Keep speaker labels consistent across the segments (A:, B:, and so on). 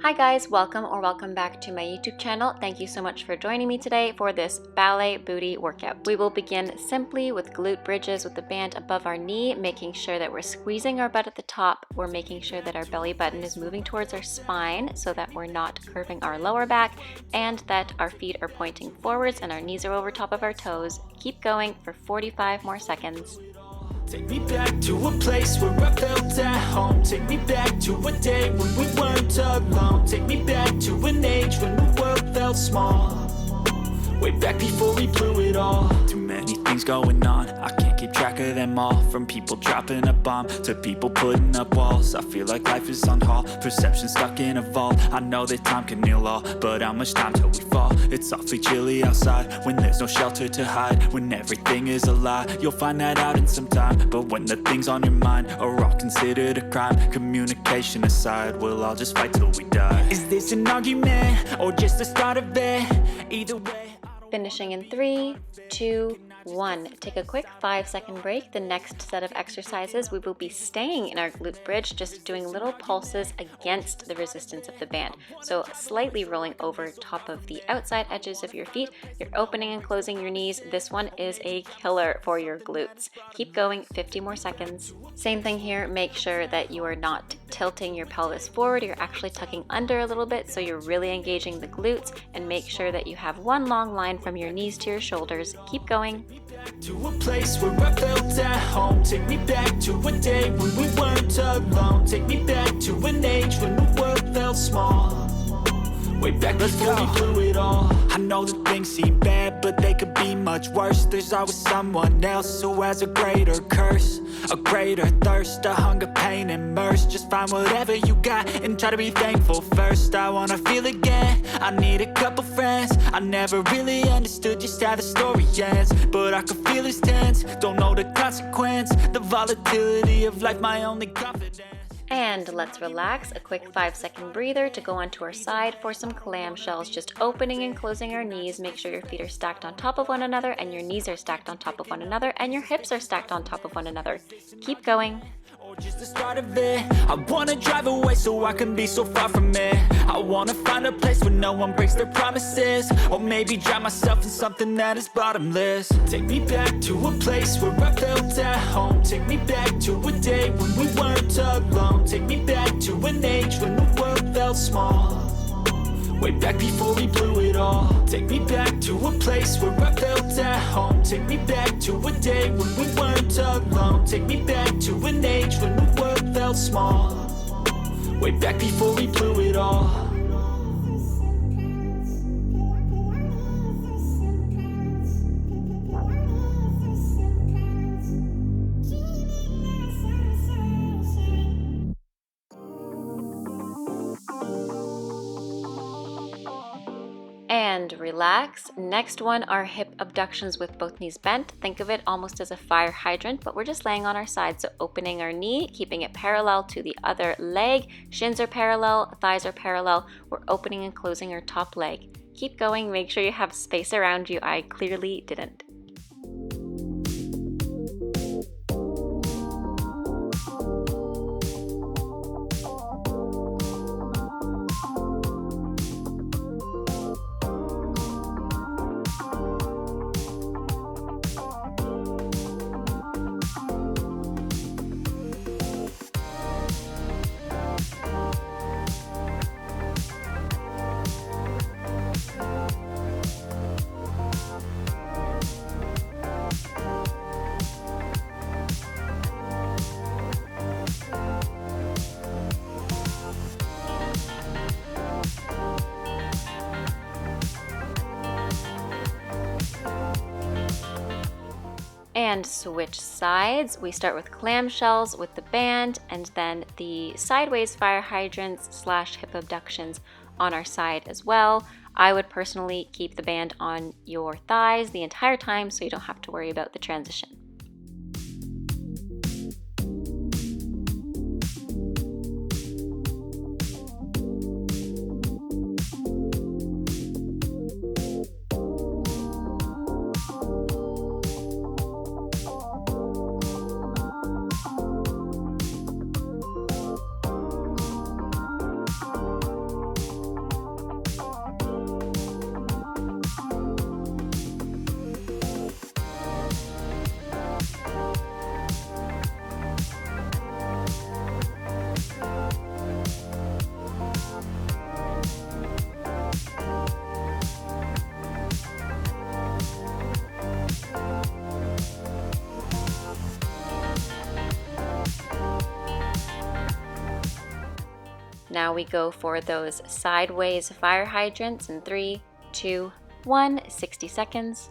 A: Hi guys, welcome back to my YouTube channel. Thank you so much for joining me today for this ballet booty workout. We will begin simply with glute bridges with the band above our knee, making sure that we're squeezing our butt at the top. We're making sure that our belly button is moving towards our spine so that we're not curving our lower back and that our feet are pointing forwards and our knees are over top of our toes. Keep going for 45 more seconds.
B: Take me back to a place where I felt at home. Take me back to a day when we weren't alone. Take me back to an age when the world felt small. Way back before we blew it all. Too many things going on, I can't keep track of them all. From people dropping a bomb to people putting up walls. I feel like life is on hold, perception stuck in a vault. I know that time can heal all, but how much time till we fall? It's awfully chilly outside when there's no shelter to hide. When everything is a lie, you'll find that out in some time. But when the things on your mind are all considered a crime, communication aside, we'll all just fight till we die. Is this an argument or just the start of it? Either way,
A: Finishing in 3, 2, 1. Take a quick 5-second break. The next set of exercises, we will be staying in our glute bridge, just doing little pulses against the resistance of the band. So slightly rolling over top of the outside edges of your feet. You're opening and closing your knees. This one is a killer for your glutes. Keep going, 50 more seconds. Same thing here. Make sure that you are not tilting your pelvis forward. You're actually tucking under a little bit, so you're really engaging the glutes, and make sure that you have one long line from your knees to your shoulders. Keep going.
B: to a place where I felt at home. Take me back to a day when we weren't alone. Take me back to an age when the world felt small. Way back before we blew it all. I know that things seem bad, but they could be much worse. There's always someone else who has a greater curse, a greater thirst, a hunger, pain, and mercy. Just find whatever you got and try to be thankful first. I wanna feel again, I need a couple friends. I never really understood just how the story ends, but I can feel it's tense, don't know the consequence. The volatility of life, my only confidence.
A: And let's relax. A quick 5-second breather to go onto our side for some clamshells. Just opening and closing our knees. Make sure your feet are stacked on top of one another and your knees are stacked on top of one another and your hips are stacked on top of one another. Keep going.
B: Or just the start of it. I wanna drive away so I can be so far from it. I wanna find a place where no one breaks their promises, or maybe drown myself in something that is bottomless. Take me back to a place where I felt at home. Take me back to a day when we weren't alone. Take me back to an age when the world felt small. Way back before we blew it all. Take me back to a place where I felt at home. Take me back to a day when we weren't alone. Take me back to an age when the world felt small. Way back before we blew it all.
A: And relax. Next one are hip abductions with both knees bent. Think of it almost as a fire hydrant, but we're just laying on our side. So opening our knee, keeping it parallel to the other leg. Shins are parallel, thighs are parallel. We're opening and closing our top leg. Keep going. Make sure you have space around you. I clearly didn't. And switch sides. We start with clamshells with the band and then the sideways fire hydrants / hip abductions on our side as well. I would personally keep the band on your thighs the entire time so you don't have to worry about the transition. now we go for those sideways fire hydrants in 3, 2, 1, 60 seconds.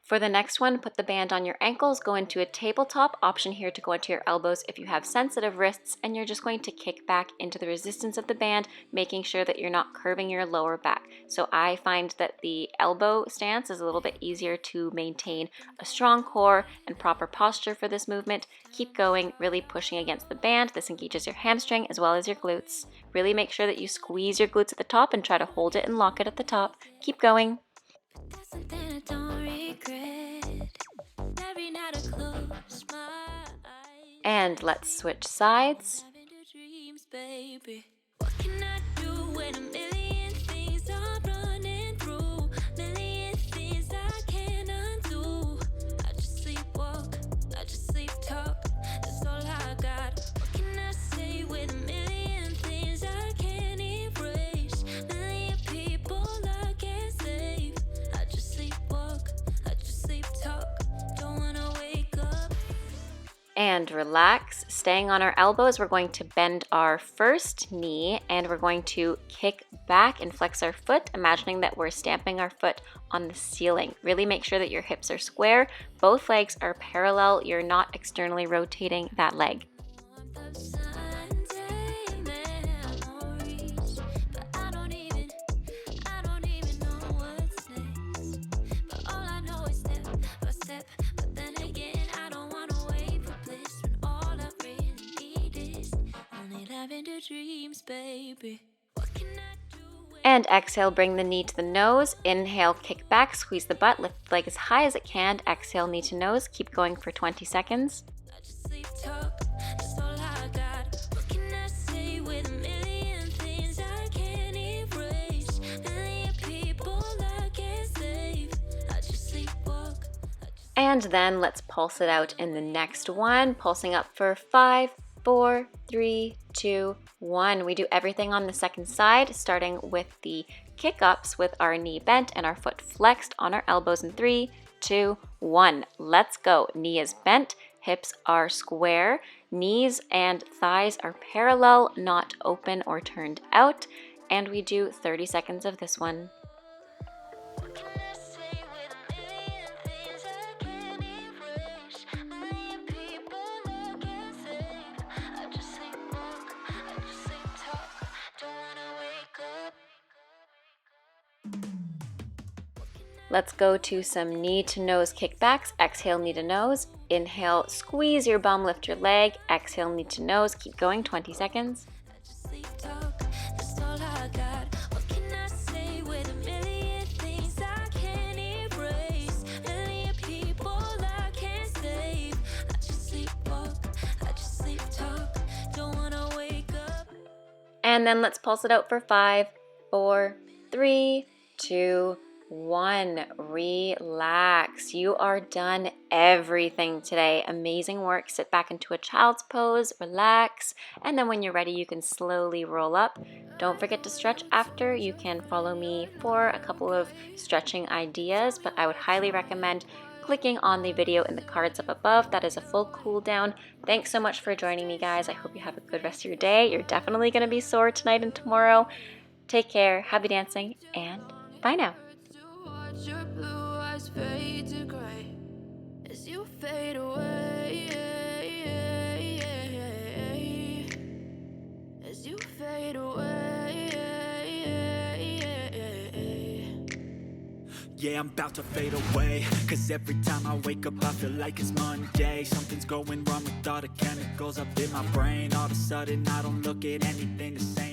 A: For the next one, put the band on your ankles, go into a tabletop, option here to go into your elbows if you have sensitive wrists, and you're just going to kick back into the resistance of the band, making sure that you're not curving your lower back. So I find that the elbow stance is a little bit easier to maintain a strong core and proper posture for this movement. Keep going, really pushing against the band. This engages your hamstring as well as your glutes. Really make sure that you squeeze your glutes at the top and try to hold it and lock it at the top. Keep going. And let's switch sides. And relax. Staying on our elbows, we're going to bend our first knee and we're going to kick back and flex our foot, imagining that we're stamping our foot on the ceiling. Really make sure that your hips are square, both legs are parallel, you're not externally rotating that leg. And exhale, bring the knee to the nose. Inhale, kick back, squeeze the butt, lift the leg as high as it can. Exhale, knee to nose. Keep going for 20 seconds. And then let's pulse it out in the next one. Pulsing up for 5, 4, 3, 2, 1. We do everything on the second side, starting with the kick-ups with our knee bent and our foot flexed on our elbows in 3, 2, 1. Let's go. Knee is bent, hips are square, knees and thighs are parallel, not open or turned out. And we do 30 seconds of this one. Let's go to some knee to nose kickbacks. Exhale, knee to nose. Inhale, squeeze your bum, lift your leg. Exhale, knee to nose. Keep going, 20 seconds. And then let's pulse it out for 5, 4, 3, 2, 1. Relax. You are done everything today. Amazing work. Sit back into a child's pose, relax, and then when you're ready, you can slowly roll up. Don't forget to stretch after. You can follow me for a couple of stretching ideas, but I would highly recommend clicking on the video in the cards up above. That is a full cool down. Thanks so much for joining me, guys. I hope you have a good rest of your day. You're definitely going to be sore tonight and tomorrow. Take care, happy dancing, and bye now.
C: Your blue eyes fade to gray as you fade away, as you fade away.
B: Yeah, I'm about to fade away, cause every time I wake up I feel like it's Monday. Something's going wrong with all the chemicals up in my brain. All of a sudden I don't look at anything the same.